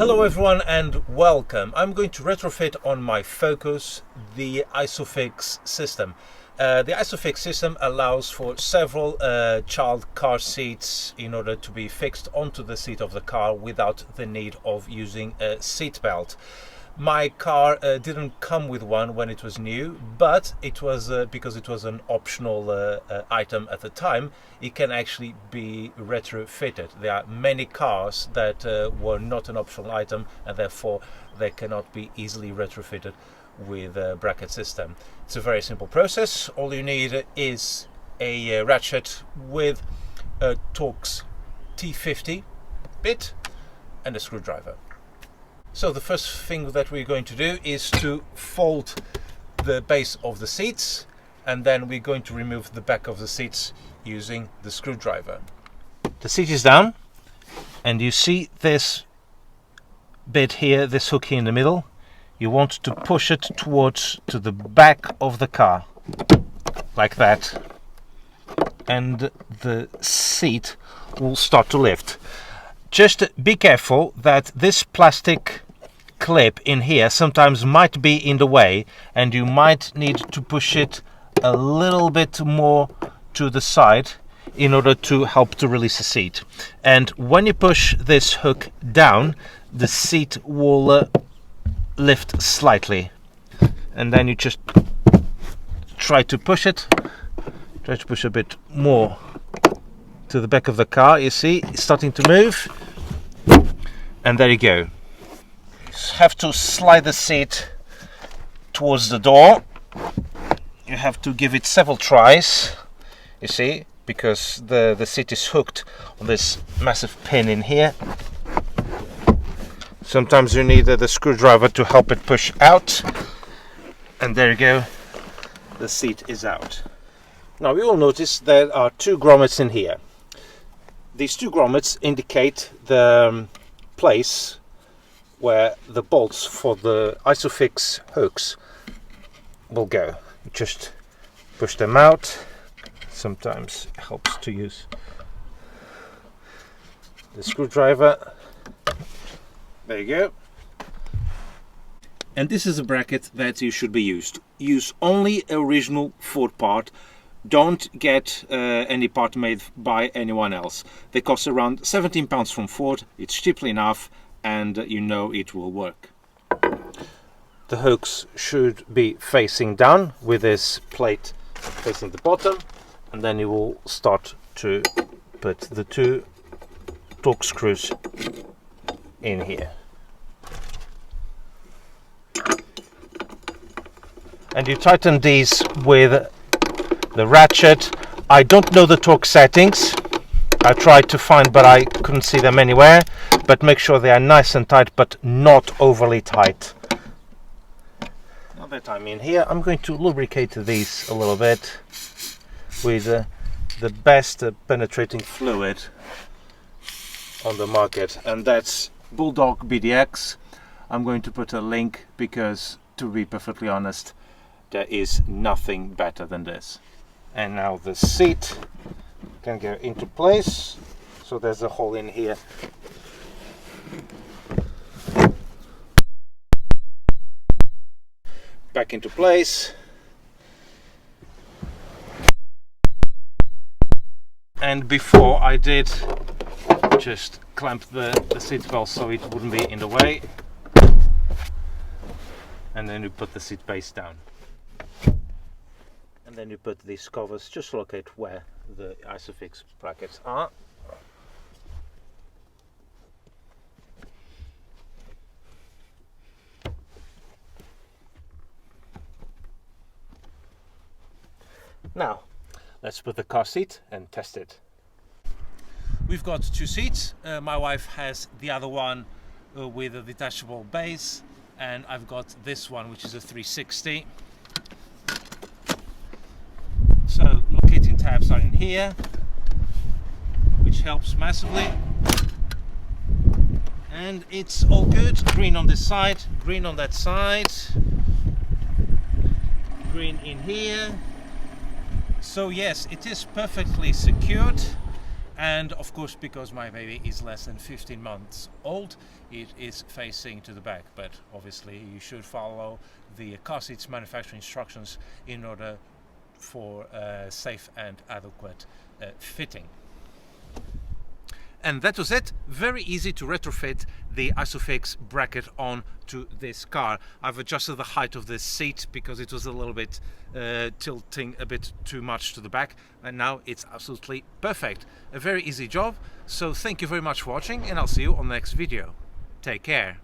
Hello everyone and welcome. I'm going to retrofit on my Focus the ISOFIX system. The ISOFIX system allows for several child car seats in order to be fixed onto the seat of the car without the need of using a seat belt. My car didn't come with one when it was new, but it was because it was an optional item at the time, it can actually be retrofitted. There are many cars that were not an optional item and therefore they cannot be easily retrofitted with a bracket system. It's a very simple process. All you need is a ratchet with a Torx T50 bit and a screwdriver. So the first thing that we're going to do is to fold the base of the seats, and then we're going to remove the back of the seats using the screwdriver. The seat is down and you see this bit here, this hook here in the middle. You want to push it towards to the back of the car like that, and the seat will start to lift. Just be careful that this plastic clip in here sometimes might be in the way and you might need to push it a little bit more to the side in order to help to release the seat. And when you push this hook down, the seat will lift slightly, and then you just try to push a bit more to the back of the car. You see it's starting to move, and there you go. You have to slide the seat towards the door. You have to give it several tries, you see, because the seat is hooked on this massive pin in here. Sometimes you need the screwdriver to help it push out, and there you go, the seat is out. Now you will notice there are two grommets in here. These two grommets indicate the place where the bolts for the ISOFIX hooks will go. You just push them out. Sometimes it helps to use the screwdriver. There you go. And this is a bracket that you should be used. Use only original Ford part. Don't get any part made by anyone else. They cost around £17 from Ford. It's cheaply enough, and you know it will work. The hooks should be facing down with this plate facing the bottom, and then you will start to put the two Torx screws in here. And you tighten these with the ratchet. I don't know the torque settings. I tried to find, but I couldn't see them anywhere. But make sure they are nice and tight, but not overly tight. Now that I'm in here, I'm going to lubricate these a little bit with the best penetrating fluid on the market, and that's Bulldog BDX. I'm going to put a link because, to be perfectly honest, there is nothing better than this. And now the seat can go into place. So there's a hole in here. Back into place. And before I did just clamp the seat belt so it wouldn't be in the way. And then you put the seat base down. And then you put these covers, just locate where the ISOFIX brackets are. Now, let's put the car seat and test it. We've got two seats. My wife has the other one with a detachable base, and I've got this one which is a 360. So locating tabs are in here, which helps massively, and it's all good. Green on this side, green on that side, green in here. So yes, it is perfectly secured. And of course, because my baby is less than 15 months old, it is facing to the back, but obviously you should follow the car seats manufacturer instructions in order for safe and adequate fitting. And that was it. Very easy to retrofit the ISOFIX bracket onto this car. I've adjusted the height of this seat because it was a little bit tilting a bit too much to the back, and now it's absolutely perfect. A very easy job. So thank you very much for watching, and I'll see you on the next video. Take care.